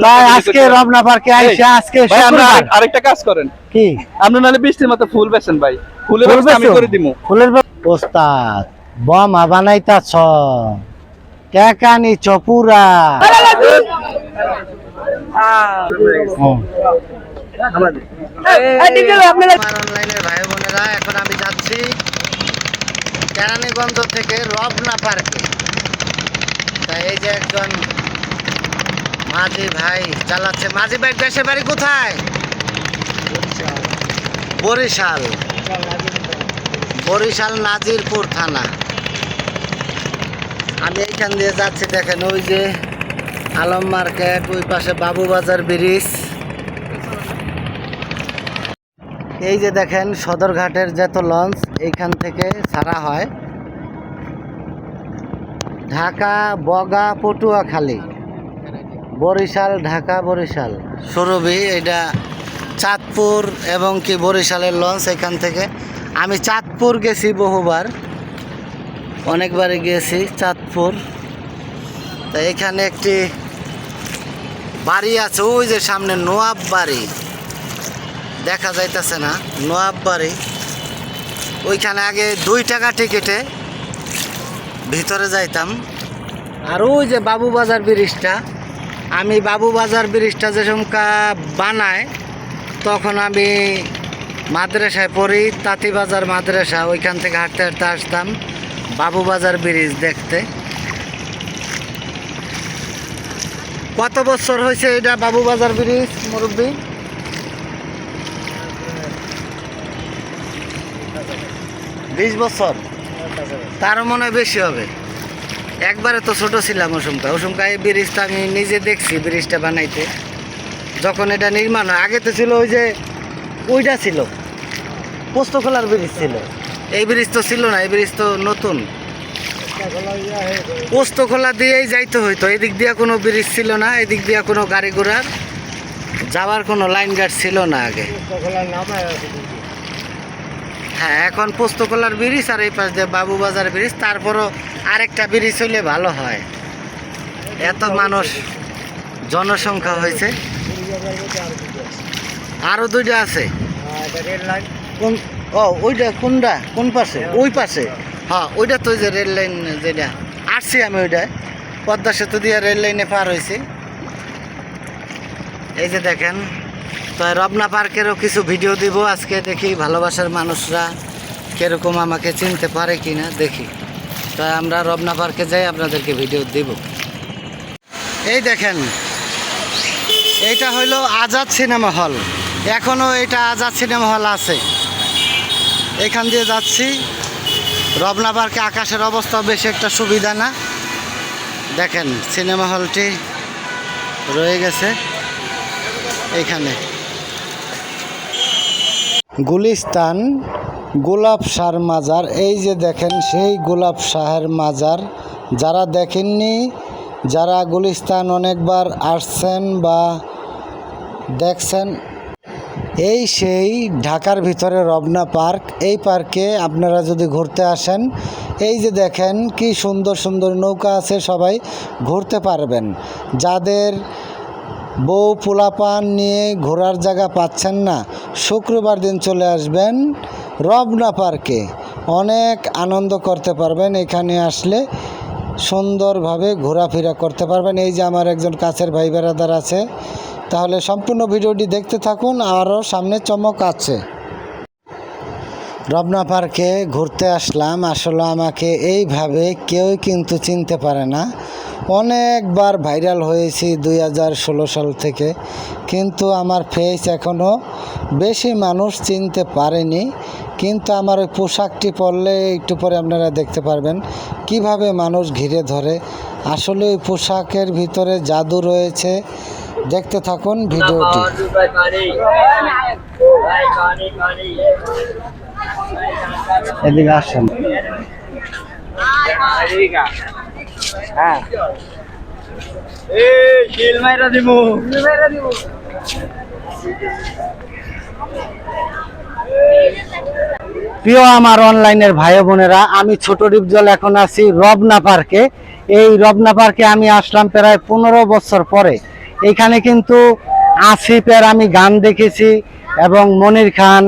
ভাই আজকে রমনা পার্কে আইসা আজকে ভাই আমরা শুক্রবার। আরেকটা কাজ করেন, কি আপনি নাহলে বৃষ্টির মতো ফুল বেচেন ভাই, ফুলের ফুল ব্যবস্থা আমি বেচো? করে দিমু। ফুলের ওস্তাদ বোমা বানাইতাছ, টাকা নিছ পুরা। অনলাইনের ভাই বোনেরা, এখন আমি যাচ্ছি কেরানীগঞ্জ থেকে রমনা পার্কে। তাই এই যে একজন মাঝি ভাই চালাচ্ছে। মাঝি ভাই দেশের বাড়ি কোথায়? বরিশাল। বরিশাল নাজিরপুর থানা। আমি এইখান দিয়ে যাচ্ছি, দেখেন ওই যে আলম মার্কেট, ওই পাশে বাবুবাজার ব্রিজ। এই যে দেখেন সদরঘাটের যত লঞ্চ এইখান থেকে ছাড়া হয় ঢাকা, বগা, পটুয়াখালী, বরিশাল, ঢাকা, বরিশাল, সুরভি, এটা চাঁদপুর এবং কি বরিশালের লঞ্চ এখান থেকে। আমি চাঁদপুর গেছি বহুবার, অনেকবারই গিয়েছি চাঁদপুর। তা এখানে একটি বাড়ি আছে, ওই যে সামনে নোয়াব বাড়ি দেখা যাইতেছে না, নোয়াব বাড়ি। ওইখানে আগে 2 টাকা টিকিটে ভিতরে যাইতাম। আর ওই যে বাবুবাজার ব্রিজটা, আমি বাবুবাজার ব্রিজটা যে সমকা বানায় তখন আমি মাদ্রাসায় পড়ি, তাঁতিবাজার মাদ্রাসা, ওইখান থেকে হাঁটতে হাঁটতে আসতাম বাবুবাজার ব্রিজ দেখতে। কত বছর হয়েছে এটা বাবুবাজার ব্রিজ মুরব্বী? 20 বছর, তারও মনে হয় বেশি হবে। একবারে তো ছোট ছিলাম ওসমকা এই ব্রিজটা আমি নিজে দেখছি, ব্রিজটা বানাইতে যখন এটা নির্মাণ হয়। আগে তো ছিল ওই যে ওইটা ছিল পোস্তখোলার ব্রিজ ছিল, এই ব্রিজ তো ছিল না, এই ব্রিজ তো নতুন। পোস্তখোলা দিয়েই যাইতে হইতো, এদিক দিয়ে কোনো ব্রিজ ছিল না, এদিক দিয়ে কোনো গাড়ি ঘোড়ার যাওয়ার কোনো লাইন গার্ড ছিল না আগে। হ্যাঁ, এখন পোস্তখোলার ব্রিজ আর এই পাশ দিয়ে বাবুবাজার ব্রিজ, তারপরও আরেকটা ব্রিজ হইলে ভালো হয়। এত মানুষ জনসংখ্যা হয়েছে। আরো 2টা আছে। কোন? ও ওইটা কোনটা? কোন পাশে? ওই পাশে। হ্যাঁ, ওইটা তো যে রেল লাইন, যেটা আসছি আমি, ওইটা পদ্মা সেতু দিয়ে রেল লাইনে পার হয়েছি। এই যে দেখেন, তো রমনা পার্কেরও কিছু ভিডিও দিব আজকে, দেখি ভালোবাসার মানুষরা কিরকম আমাকে চিনতে পারে কিনা দেখি। তাই আমরা রমনা পার্কে যাই, আপনাদেরকে ভিডিও দিব। এই দেখেন, এইটা হইলো আজাদ সিনেমা হল, এখনও এটা আজাদ সিনেমা হল আছে। এখান দিয়ে যাচ্ছি রমনা পার্কে। আকাশের অবস্থা বেশি একটা সুবিধা না, দেখেন সিনেমা হলটি রয়ে গেছে এইখানে। গুলিস্তান গোলাপ শাহর মাজার, এই যে দেখেন সেই গোলাপ শাহের মাজার। যারা দেখেননি, যারা গুলিস্তান অনেকবার আসছেন বা দেখছেন, এই সেই ঢাকার ভিতরে রমনা পার্ক। এই পার্কে আপনারা যদি ঘুরতে আসেন, এই যে দেখেন কি সুন্দর সুন্দর নৌকা আছে, সবাই ঘুরতে পারবেন। যাদের বউ পোলাপান নিয়ে ঘোরার জায়গা পাচ্ছেন না, শুক্রবার দিন চলে আসবেন রমনা পার্কে, অনেক আনন্দ করতে পারবেন। এখানে আসলে সুন্দরভাবে ঘোরাফেরা করতে পারবেন। এই যে আমার একজন কাছের ভাই বেড়াদার আছে। তাহলে সম্পূর্ণ ভিডিওটি দেখতে থাকুন, আরও সামনে চমক আছে। রমনা পার্কে ঘুরতে আসলাম, আসলে আমাকে এইভাবে কেউই কিন্তু চিনতে পারে না। অনেকবার ভাইরাল হয়েছি 2016 সাল থেকে, কিন্তু আমার ফেস এখনও বেশি মানুষ চিনতে পারেনি। কিন্তু আমার ওই পোশাকটি পরলে একটু পরে আপনারা দেখতে পারবেন কিভাবে মানুষ ঘিরে ধরে। আসলে ওই পোশাকের ভিতরে জাদু রয়েছে। দেখতে থাকুন ভিডিওটি। এদিকে আসেন। হ্যাঁ, প্রিয় আমার অনলাইনের ভাই বোনেরা, আমি ছোট ডিপজল এখন আছি রমনা পার্কে। এই রমনা পার্কে আমি আসলাম প্রায় 15 বছর পরে। এইখানে কিন্তু আসিফের আমি গান দেখেছি এবং মনির খান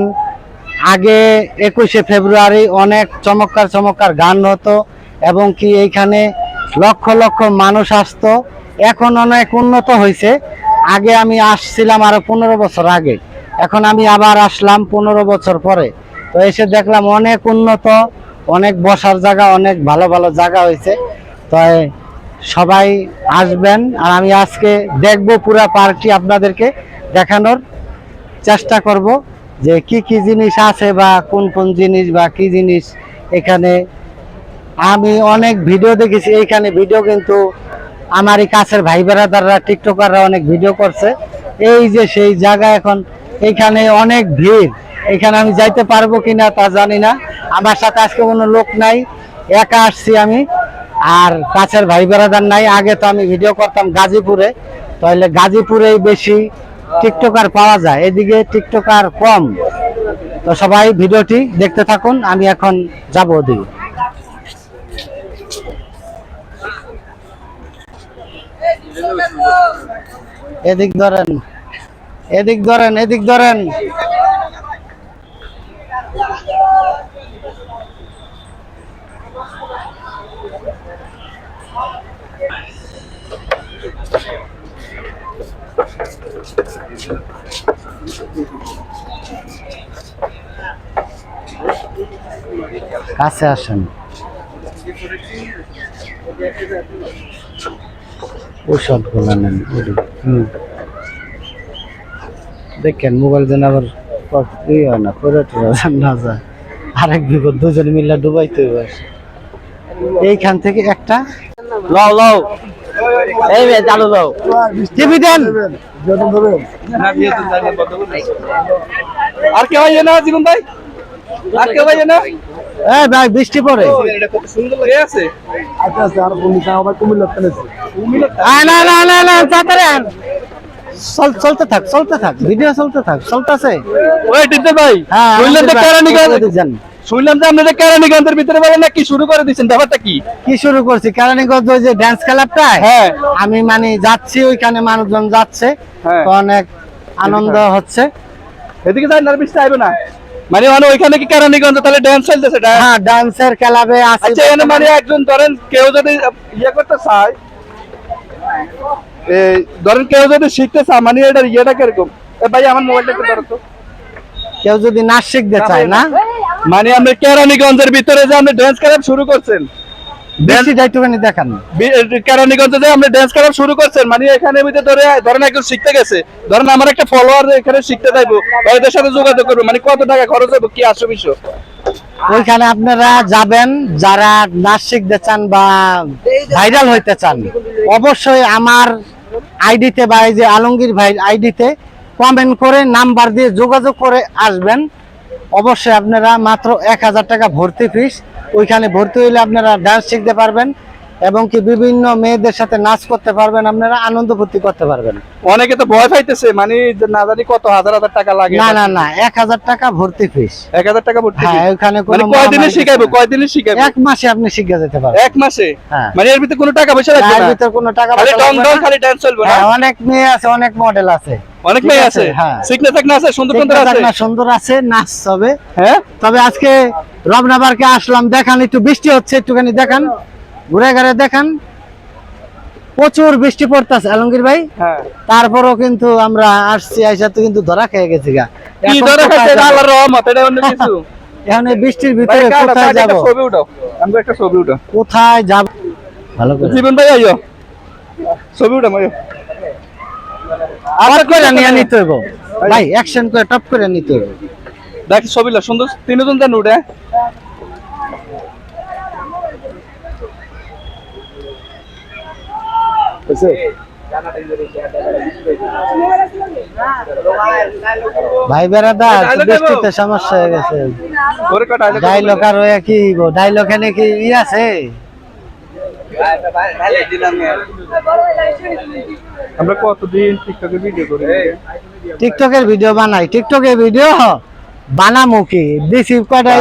আগে 21শে ফেব্রুয়ারি অনেক চমৎকার চমৎকার গান হতো এবং কি এইখানে লক্ষ লক্ষ মানুষ আসতো। এখন অনেক উন্নত হয়েছে। আগে আমি আসছিলাম আরো 15 বছর আগে, এখন আমি আবার আসলাম 15 বছর পরে। তো এসে দেখলাম অনেক উন্নত, অনেক বসার জায়গা, অনেক ভালো ভালো জায়গা হয়েছে। তো সবাই আসবেন, আর আমি আজকে দেখবো পুরা পার্কটি আপনাদেরকে দেখানোর চেষ্টা করব যে কি কি জিনিস আছে বা কোন কোন জিনিস বা কি জিনিস এখানে। আমি অনেক ভিডিও দেখেছি এইখানে, ভিডিও কিন্তু আমার এই কাছের ভাই বেড়াদাররা টিকটকাররা অনেক ভিডিও করছে। এই যে সেই জায়গা, এখন এইখানে অনেক ভিড়, এখানে আমি যাইতে পারবো কিনা তা জানি না। আমার সাথে আজকে কোনো লোক নাই, একা আসছি আমি, আর কাছের ভাই বেড়াদার নাই। আগে তো আমি ভিডিও করতাম গাজীপুরে, তাহলে গাজীপুরেই বেশি টিকটকার পাওয়া যায়, এদিকে টিকটকার কম। তো সবাই ভিডিওটি দেখতে থাকুন, আমি এখন যাবো ওদিকে। এদিক ধরেন, এদিক ধরেন, এদিক ধরেন। কাছে আসেন। ওষুধ গুলা নেন। দেখেন মোবাইল যেন আবার হয় না, পরে না যায়, আরেক বিপদ, দুজন মিলে ডুবাইতে হবে। এইখান থেকে একটা লও লও, এই চালু লও, টিভি দেন। আর কেউ আইয়ে না জীবন ভাই, আর কেউ আইয়ে না। এই ভাই বৃষ্টি পড়ে। না না না না, তাড়াতাড়ি আন। চলতে থাক, চলতে থাক, ভিডিও চলতে থাক, চলতেছে। ওই টিতে ভাই, হ্যাঁ, শুনলাম যে কেরানীগঞ্জ, যান। শুনলাম যে আপনাদের কেরানীগঞ্জের ভিতরে বলেন না কি শুরু করে দিচ্ছেন, ব্যাপারটা কি? কি শুরু করছি? কেরানীগঞ্জ ওই যে ড্যান্স ক্লাবটা, হ্যাঁ আমি মানে যাচ্ছি, ওইখানে মানুষজন যাচ্ছে, হ্যাঁ। তো অনেক আনন্দ হচ্ছে। এদিকে যাই না, বৃষ্টি আইবে না মানে মানে ওইখানে কি কেরানীগঞ্জ তাহলে ড্যান্স চলতেছে? হ্যাঁ, ডান্সের ক্লাবে আছে। আচ্ছা এখানে মানে একজন ধরেন কেউ যদি ইয়ে করতে চায়, এই ধরেন কেউ যদি শিখতে চায়, মানে এটার ইয়েটা কিরকম? ভাই আমার মোবাইলটা একটু ধরো তো। কেউ যদি নাচ শিখতে চায় না, মানে আপনি কেরানীগঞ্জের ভিতরে যে আপনি ড্যান্স ক্লাব শুরু করছেন, বেশি একটুখানি দেখান। কেরানীগঞ্জে যে আপনি ড্যান্স ক্লাব শুরু করছেন, মানে এখানে ভিতরে ধরে ধরেন একজন শিখতে গেছে, ধরেন আমার একটা ফলোয়ার এখানে শিখতে যাইবো, এদের সাথে যোগাযোগ করবো, মানে কত টাকা খরচ হবে, কি আসো বিষয়? ওইখানে আপনারা যাবেন, যারা নাচ শিখতে চান বা ভাইরাল হইতে চান, অবশ্যই আমার আইডিতে বা এই যে আলমগীর ভাই আইডিতে কমেন্ট করে নাম্বার দিয়ে যোগাযোগ করে আসবেন। অবশ্যই আপনারা মাত্র 1000 টাকা ভর্তি ফিস, ওইখানে ভর্তি হইলে আপনারা ডান্স শিখতে পারবেন এবং কি বিভিন্ন মেয়েদের সাথে নাচ করতে পারবেন, আপনারা আনন্দ ফুর্তি করতে পারবেন। অনেকে তো ভয় পাইতেছে, মানে যে না জানি কত হাজার হাজার টাকা লাগে। না না না, 1000 টাকা ভর্তি ফিস। 1000 টাকা ভর্তি? হ্যাঁ, ওখানে মানে কোনো কয়দিনে শিখাইবো, কয়দিনে শিখাইবো? 1 মাসে আপনি শিখে যেতে পারবেন। 1 মাসে? হ্যাঁ। মানে এর ভিতরে কোনো টাকা পয়সা লাগবে এর না? ভিতর কোনো টাকা খালি পয়সা ডং লাগবে ডং, না। খালি ডান্স চলবে না? হ্যাঁ, অনেক মেয়ে আছে, অনেক মডেল আছে, অনেক ঠিক মেয়ে আছে, আছে, হ্যাঁ। সিকনে থাকনা আছে, সুন্দর সুন্দর আছে, না সুন্দর আছে, নাচ হবে। হ্যাঁ। তবে আজকে রমনা পার্কে আসলাম, দেখান একটু বৃষ্টি হচ্ছে, একটুখানি দেখান, ঘুরে ঘুরে দেখান। প্রচুর বৃষ্টি পড়তেছে আলমগীর ভাই, হ্যাঁ। তারপরও কিন্তু আমরা আসছি, আইসা তো কিন্তু ধরা খেয়ে গেছি গা। কি এখন ধরে কোথায় খাইছে? যাবো? আল্লাহর রহমত, এটা অন্য কিছু। এখন এই বৃষ্টির ভাই ভিতরে কাটা, কোথায় ভাই যাব? একটা ছবি উঠাও, আমরা একটা ছবি উঠাও। কোথায় যাব? ভালো করে জীবন ভাই আইও, ছবি উঠাও আইও। আবার করে নিয়ে নিতে হইব ভাই, অ্যাকশন করে টপ করে নিতে হইব। দেখ ছবিটা সুন্দর, তিনজন দেন উঠে। ভাই বেড়াদার, বৃষ্টিতে সমস্যা হয়ে গেছে। ডাইলগ আর ওয়া কি ডাইলগ এনে কি ই আছে? আমরা কতদিন টিকটকে ভিডিও করি, টিকটকের ভিডিও বানাই, টিকটকের ভিডিও বানামু কি দিছি কয়টা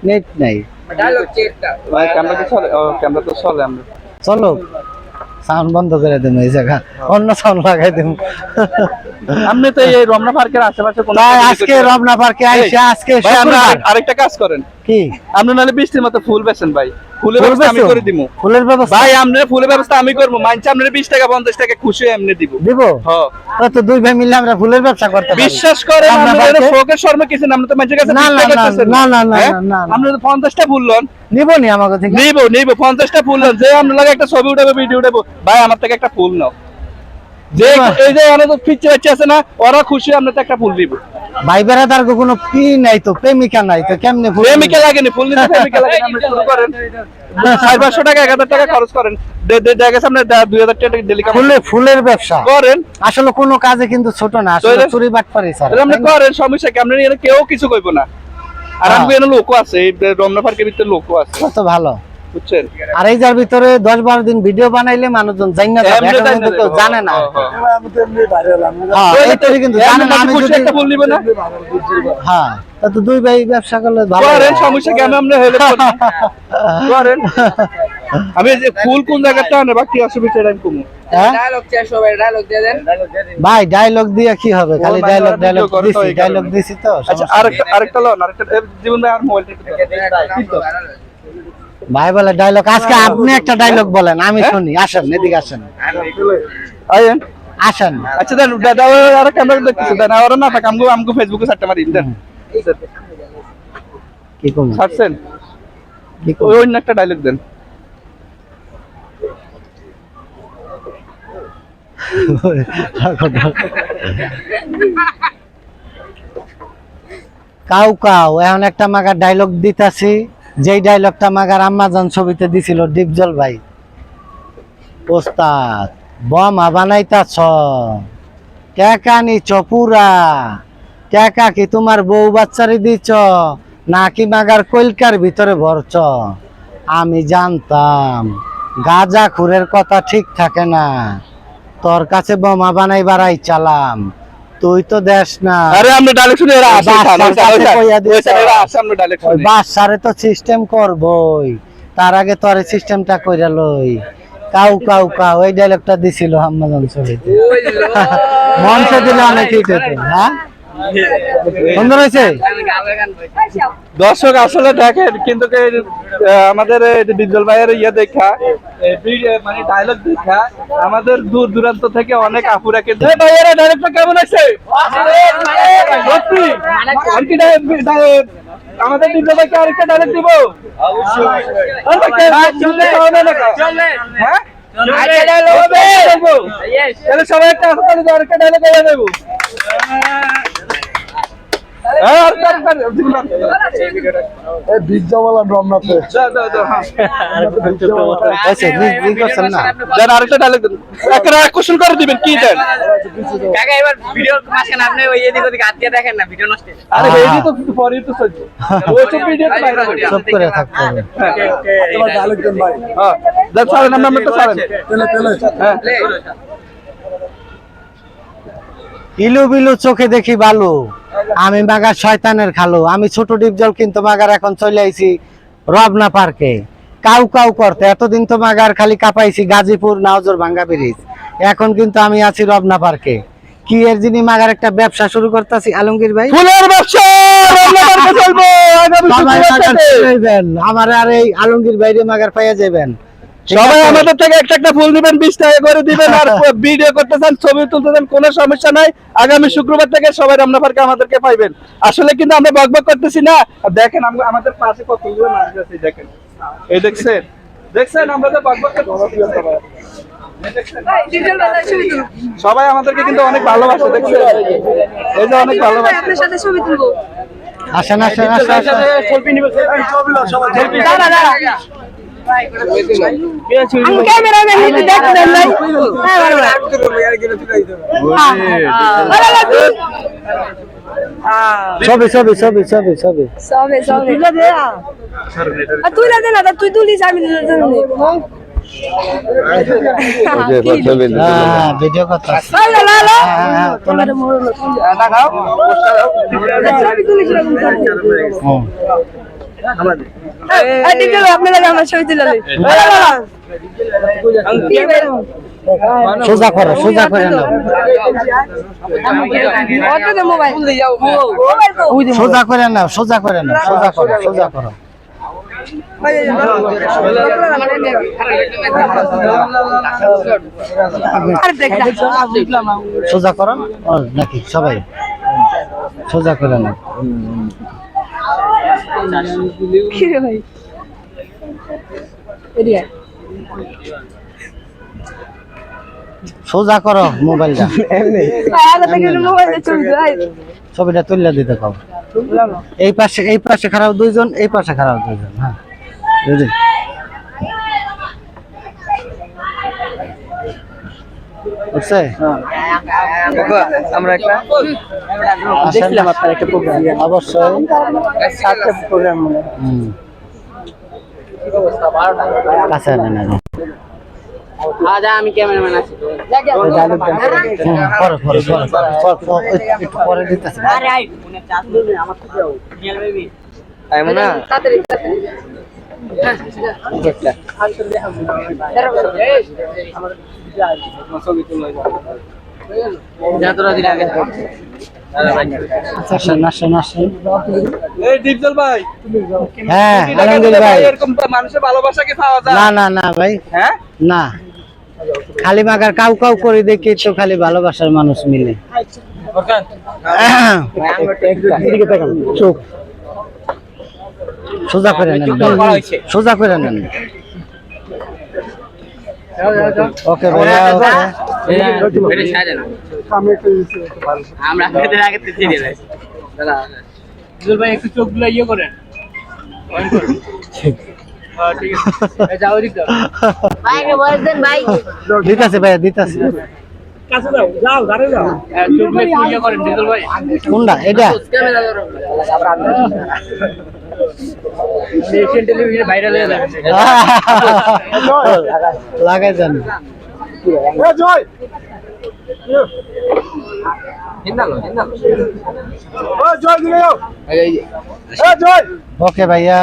নেট নাই। ক্যামেরা তো চলে, ক্যামেরা তো চলে। আমরা চলো সাউন্ড বন্ধ করে দেবো এই জায়গা, অন্য সাউন্ড লাগাই দেবো। আপনি তো এই রমনা পার্কের আশেপাশে কোনো তাই কাজ আজকে করতে- রমনা পার্কে আইসা আজকে ভাই, আপনি আমরা আরেকটা কাজ করেন, কি আপনি নাহলে বৃষ্টির মতো ফুল বেচেন ভাই, ফুলের ফুল ব্যবস্থা আমি বেচো? করে দিবো। ফুলের ব্যবস্থা ভাই আপনার ফুলের ব্যবস্থা আমি করবো, মানছি আপনার 20 টাকা 50 টাকা খুশি হয়ে এমনি দিব। দিব? হ্যাঁ তো দুই ভাই মিলে আমরা ফুলের ব্যবসা করতে পারি। বিশ্বাস করেন, রমনা আপনার পার্কে? শোকের শর্ম কিছু না, আপনি তো মানুষের কাছে না, 20 না, টাকা না, চাচ্ছেন। না, না, না, হ্যাঁ? না, না। আপনি তো 50টা ফুল লন, নিবো নি আমাকে থেকে? নিব 50টা ফুল লন, যে আপনার লাগে একটা ছবি উঠাবো, ভিডিও উঠাবো, ভাই আমার থেকে একটা ফুল নাও। যে এই যে ওরা তো পিচ্ছে বাচ্চা আছে না, ওরা খুশি আপনার একটা ফুল দিব। ভাই বেড়াদার কোনো পি নাই তো, প্রেমিকা নাই তো, কেমনে ফুল প্রেমিকা লাগেনি, ফুল নিতে প্রেমিকা লাগে না, আপনি শুরু করেন 500 টাকা 1000 টাকা খরচ করেন, দেখা গেছে আপনার 2000 টাকা ডেলি কামাই ফুলের ব্যবসা করেন। আসলে কোনো কাজে কিন্তু ছোট না, আসলে তাহলে? চুরি বাটপারি স্যার। তাহলে আপনি করেন, সমস্যা কি, আপনার এখানে কেউ কিছু কইবো না। আর হ্যাঁ। আমি এখানে লোকও আছে, এই রমনা পার্কের ভিতরে লোকও আছে, কত ভালো। বুঝছেন? আর এই যার ভিতরে 10-12 দিন ভিডিও বানাইলে মানুষজন জানি না, এমনি এখন তাই কিন্তু না কেউ রে, জানে না। হ্যাঁ, হ্যাঁ। হ্যাঁ, এইটারই কিন্তু জানে না। আমি খুশি যদি একটা ফুল নিব না, হ্যাঁ, তা তো দুই ভাই ব্যবসা করলে ভালো করেন, হয়। সমস্যা কি, আমি আপনার হেল্প করেন। আমি এই যে ফুল কোন জায়গাটা আনে বা কি অসুবিধা এটা আমি কমু। হ্যাঁ? ডায়লগ চাই সবাই, ডায়লগ দিয়ে দেন। ভাই ডায়লগ দিয়ে কি হবে, খালি ও, ডায়লগ মানে ডায়লগ ভিডিও করে তো দিছি, এই ডায়লগ কারণে। দিছি তো। আচ্ছা সমস্যা আরেকটা লোন, আরেকটা জীবন ভাই আর মোবাইলটা একটু দাও। ভাই বলে ডায়লগ, আজকে আপনি একটা ডায়লগ বলেন, আমি হ্যাঁ? শুনি। আসেন, এদিকে আসেন, আইয়েন। আসেন। আচ্ছা দেন, দাদা আর ক্যামেরা দেখতেছে, দেন আর না থাক, আমগো ফেসবুকে সারতে মারি দেন। কি কম ছাড়ছেন, কি কম ওই অন্য একটা ডায়লগ দেন। কাউ কাউ এখন একটা মাগার ডায়লগ দিতাছি, যেই ডায়লগটা মাগার আম্মাজান ছবিতে দিছিল ডিপজল ভাই। ওস্তাদ বোমা বানাইতাছ, টাকা নিছ পুরা, টাকা কি তোমার বউ বাচ্চারে দিছ নাকি মাগার কইলকার ভিতরে ভরছ? আমি জানতাম গাজা খুরের কথা ঠিক থাকে না, তোর কাছে বোমা বানাই বাড়াই চালাম, তুই তো দেশ না। আরে আমরা ডায়লগ শুনে এরা আসে, বাস, খান, ওই কাছে স্যার, কইয়া দিছে। ওই স্যার, এরা আসে, আমরা ডায়লগ ওই শুনি। বাসারে তো সিস্টেম করবই, তার আগে তোর সিস্টেমটা কইরা লই। কাউ কাউ কাউ এই ডায়লগটা দিছিল হাম্মাজান ছবিতে, মঞ্চে দিলে অনেক হিট হতো। হ্যাঁ, সুন্দর হয়েছে। দর্শক আসলে দেখেন, কিন্তু আমাদের ডিজল ভাইয়ের ইয়ে দেখা, মানে ডায়লগ দেখা, আমাদের দূর দূরান্ত থেকে অনেক আপুরা কিন্তু ভাইয়েরা ডায়লগটা কেমন আছে সত্যি? আর কি আমাদের ডিজল ভাইকে আরেকটা ডায়লগ দিব? হ্যাঁ, তাহলে সবাই একটা আরেকটা ডায়লগ বলে দেবো। হয়েছে, জি করছেন না? আরেকটা ডায়লগ একটা কোশ্চেন করে দিবেন, কি দেন? কাকা এবার ভিডিওর মাঝখানে আপনি ওই এদিক ওদিক হাত দিয়ে দেখেন না, ভিডিও নষ্ট হয়ে যায়। আরে এই তো পরে তো চলছে, ওইসব ভিডিও তো বাইরে হবে। চুপ করে থাকতে হবে। হ্যাঁ, দেন ছাড়েন, আমরা তো ছাড়েন। হ্যাঁ, ইলু বিলু চোখে দেখি বালু, আমি মাগার শয়তানের খালু। আমি ছোট ডিপজল কিন্তু মাগার এখন চলে আইছি রমনা পার্কে কাউ কাউ করতে। এতদিন তো মাগার খালি কাপাইছি গাজীপুর নাওজোর ভাঙ্গা ব্রিজ, এখন কিন্তু আমি আছি রমনা পার্কে। কি এর যিনি মাগার একটা ব্যবসা শুরু করতেছি আলমগীর ভাই। ফুলের ব্যবসা রমনা পার্কে চলবে আগামী সবাই শুক্রবার মাগার থেকে। পাইবেন, আমার আর এই আলমগীর ভাইরে মাগার পাইয়া যাবেন। ঠিক সবাই আছে? আমাদের থেকে একটা ফুল দিবেন, 20 টাকা করে দিবেন, আর ভিডিও করতে চান, ছবি তুলতে চান, কোনো সমস্যা নাই। আগামী শুক্রবার থেকে সবাই রমনা পার্কে আমাদেরকে পাইবেন। আসলে কিন্তু আমরা বকবক করতেছি না, দেখেন আমাদের পাশে কতগুলো মানুষ আছে, দেখেন, এই দেখছেন, দেখছেন আমরা তো বকবক করতেছি না। সবাই আমাদেরকে কিন্তু অনেক ভালোবাসে, দেখছেন, এই যে অনেক ভালোবাসে। আপনার সাথে ছবি তুলবো। আসেন আসেন আসেন আসেন। সেলফি নিবে, সেলফি দাঁড়া দাঁড়া আমি ক্যামেরাম্যান হিসেবে দেখতে দেন নাই। হ্যাঁ ভালো ছবি ছবি ছবি ছবি ছবি সবে সবে তুই না দে না, তুই তুলিস আমি হ্যাঁ, ভিডিও কথা তোমার ছবি তুলিস হুম। সোজা করো, সোজা করে নাও, সোজা করে নাও, সোজা করে নাও, সোজা করো, সোজা করো। সোজা করো নাকি সবাই সোজা করে নাও। সোজা করো মোবাইলটা, ছবিটা তুলে দিতে পারো। এই পাশে খারাপ দুইজন, এই পাশে খারাপ দুইজন। হ্যাঁ বুঝলি? বুঝছে? আমরা একটা দেখলাম আপনার একটা প্রোগ্রাম, অবশ্যই প্রোগ্রাম কাছে আনেন আগে। আমি ক্যামেরাম্যান আছি পরে পরে একটু পরে দিতেছে। আসেন আসেন আসেন। এই দীপজল ভাই, হ্যাঁ আলমগীর ভাই, এরকম মানুষের ভালোবাসা কি পাওয়া যায়? না না না ভাই, হ্যাঁ না, খালি মাগার কাউ কাউ করে দেখি তো খালি ভালোবাসার মানুষ মিলে। চোখ সোজা করে নেন, সোজা করে নেন। ওকে ভাইয়া, ওকে। আমরা আপনাদের আগে তো চিনি নাই দুল ভাই একটু চোখগুলো ইয়ে করেন ঠিক আছে যাও দিক দাও ভাইকে বয়স দেন ভাই দিতাছে ভাইয়া, দিতাছে। কাছে যাও, যাও ধারে যাও, চোখগুলো একটু ইয়ে করেন দুল ভাই কোনটা এটা? ক্যামেরা ধরো এশিয়ান টেলিভিশনে ভাইরাল হয়ে যাবে লাগাই যান। জয় জয় দিলে যাও, জয়। ওকে ভাইয়া,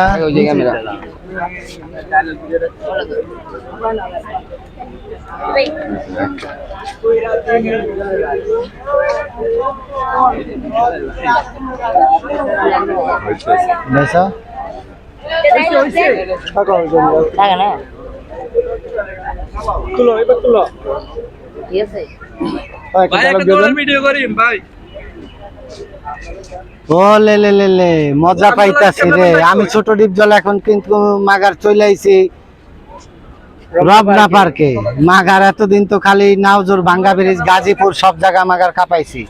বেসা তুলো, এবার তুলো ঠিক আছে ভাই, একটা দৌড়ের ভিডিও করি ভাই। ও লে লে লে লে, মজা পাইতাছি রে। আমি ছোট ডিপজল এখন কিন্তু মাগার চলে আইছি রবনা পার্কে। মাগার এতদিন তো খালি নাওজোর, ভাঙ্গা ব্রিজ, গাজীপুর সব জায়গা মাগার কাপাইছি।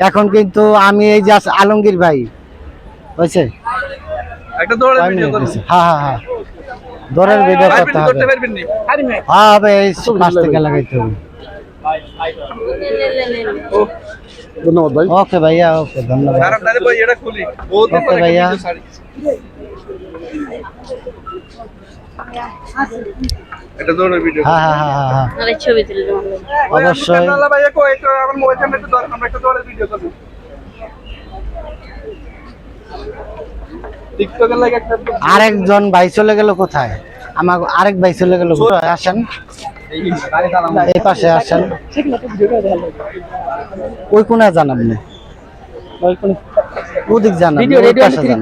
এখন কিন্তু আমি এই যে আলমগীর ভাই হয়েছে, একটা দৌড়ের ভিডিও করি। হ্যাঁ হ্যাঁ হ্যাঁ, দৌড়ের ভিডিও করতে হবে। করতে পারবেন নি? হ্যাঁ হবে, এই পাশ থেকে লাগাইতে হবে। ধন্যবাদ ভাই। ওকে ভাইয়া, ওকে ধন্যবাদ। আরাম তাহলে ভাই এটা খুলি বহুত দিন ওকে পরে ভাইয়া। ভিডিও ছাড়ি। এটা দৌড়ের ভিডিও। হ্যাঁ হ্যাঁ হ্যাঁ হ্যাঁ হ্যাঁ, আরে ছবি তুলে দাও অবশ্যই। ক্যামেরা ভাই একটু আমার মোবাইল ক্যামেরা একটু দরকার, আমরা একটা দৌড়ের ভিডিও করব। টিকটকের লাগে একটা আরেকজন ভাই চলে গেল কোথায়? আমার আরেক ভাই চলে গেল কোথায়? আসেন এই পাশে আসেন। ওই কোণে যান আপনি, ওদিক যান, ওই পাশে যান।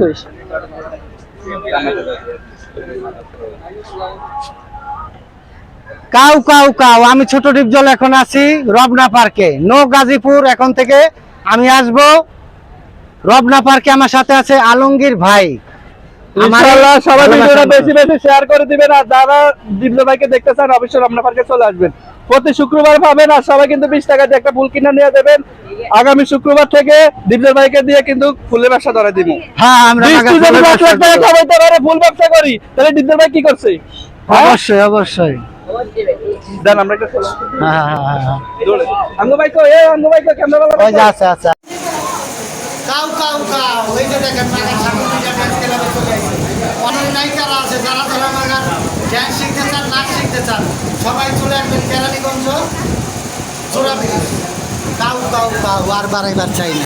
কাউ কাউ কাউ, আমি ছোট ডিপজল এখন আছি রবনা পার্কে, নো গাজীপুর। এখন থেকে আমি আসব রবনা পার্কে। আমার সাথে আছে আলমগীর ভাই। ইনশাআল্লাহ সবাই ভিডিওটা বেশি বেশি শেয়ার করে দিবেন, আর যারা দীপজল ভাইকে দেখতে চান অবশ্যই রমনা পার্কে চলে আসবেন। প্রতি শুক্রবার পাবেন, আর সবাই কিন্তু 20 টাকা দিয়ে একটা ফুল কিনে নিয়ে দেবেন। আগামী শুক্রবার থেকে দীপজল ভাইকে দিয়ে কিন্তু ফুলের ব্যবসা ধরে দিব। হ্যাঁ, আমরা 20 জন 10 লাখ টাকা কামাইতে পারে ফুল ব্যবসা করি, তাহলে দীপজল ভাই কি করছে? অবশ্যই অবশ্যই। দেন আমরা একটা হ্যাঁ হ্যাঁ হ্যাঁ হ্যাঁ, দৌড়ে আমগো ভাই কো, আমগো ভাই কো ক্যামেরা ওই যে আছে আছে। কাউ কাউ কাউ, ওই যে দেখেন মাগার ঠাকুর পূজা ডান্স ক্লাবে চলে আসছে। অনেক নায়িকারা আছে যারা যারা মাগার ড্যান্স শিখতে চান, নাচ শিখতে চান, সবাই চলে আসবেন কেরানীগঞ্জ জোড়া ব্রিজ। কাউ কাউ কাউ, আর বাড়াইবার চাই না।